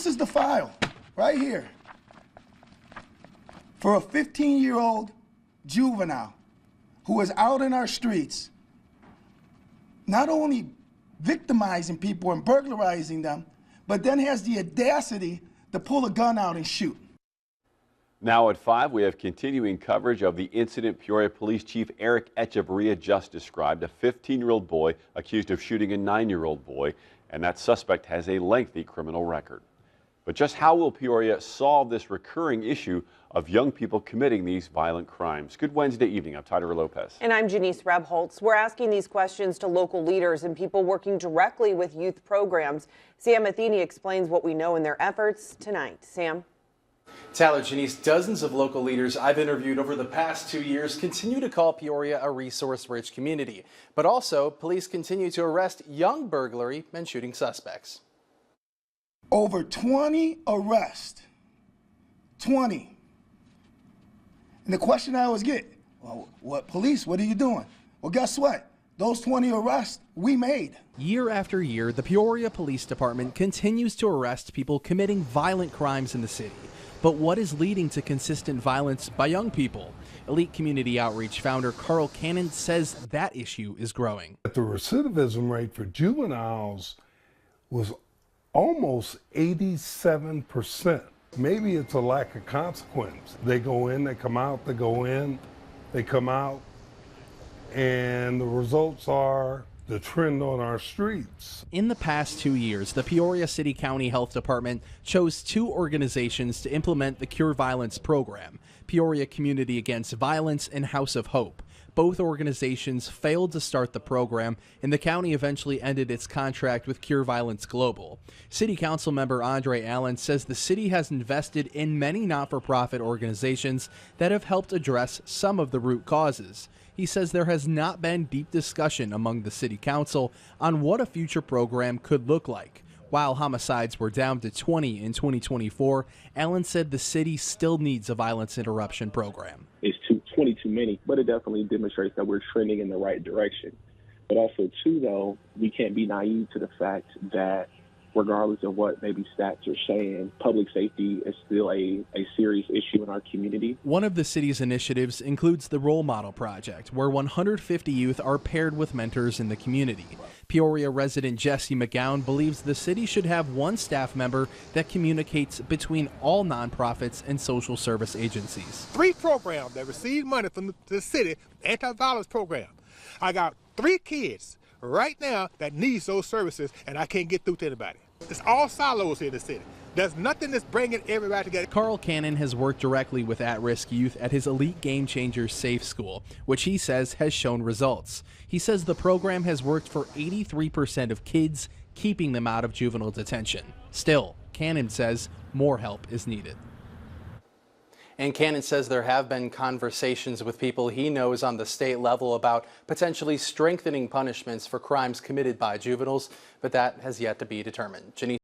This is the file right here for a 15-year-old juvenile who is out in our streets, not only victimizing people and burglarizing them, but then has the audacity to pull a gun out and shoot. Now at 5, we have continuing coverage of the incident Peoria Police Chief Eric Echeverria just described, a 15-year-old boy accused of shooting a 9-year-old boy, and that suspect has a lengthy criminal record. But just how will Peoria solve this recurring issue of young people committing these violent crimes? Good Wednesday evening. I'm Tyler Lopez. And I'm Janice Rebholz. We're asking these questions to local leaders and people working directly with youth programs. Sam Matheny explains what we know in their efforts tonight. Sam? Tyler, Janice, dozens of local leaders I've interviewed over the past 2 years continue to call Peoria a resource-rich community. But also, police continue to arrest young burglary and shooting suspects. Over 20 arrests. 20. And the question I always get, well, what police, what are you doing? Well, guess what? Those 20 arrests we made. Year after year, the Peoria Police Department continues to arrest people committing violent crimes in the city. But what is leading to consistent violence by young people? Elite Community Outreach founder Carl Cannon says that issue is growing. The recidivism rate for juveniles was almost 87%. Maybe it's a lack of consequence. They go in, they come out, they go in, they come out, and the results are the trend on our streets. In the past 2 years, the Peoria City County Health Department chose 2 organizations to implement the Cure Violence program, Peoria Community Against Violence and House of Hope. Both organizations failed to start the program, and the county eventually ended its contract with Cure Violence Global. City Council member Andre Allen says the city has invested in many not-for-profit organizations that have helped address some of the root causes. He says there has not been deep discussion among the city council on what a future program could look like. While homicides were down to 20 in 2024, Allen said the city still needs a violence interruption program. It's 20 too many, but it definitely demonstrates that we're trending in the right direction. But also, too, though, we can't be naive to the fact that regardless of what maybe stats are saying, public safety is still a serious issue in our community. One of the city's initiatives includes the Role Model Project, where 150 youth are paired with mentors in the community. Peoria resident Jesse McGowan believes the city should have one staff member that communicates between all nonprofits and social service agencies. 3 programs that receive money from the city, anti-violence program. I got 3 kids right now that needs those services, and I can't get through to anybody. It's all silos here in the city. There's nothing that's bringing everybody together. Carl Cannon has worked directly with at-risk youth at his Elite Game Changers Safe School, which he says has shown results. He says the program has worked for 83% of kids, keeping them out of juvenile detention. Still, Cannon says more help is needed. And Cannon says there have been conversations with people he knows on the state level about potentially strengthening punishments for crimes committed by juveniles, but that has yet to be determined. Janice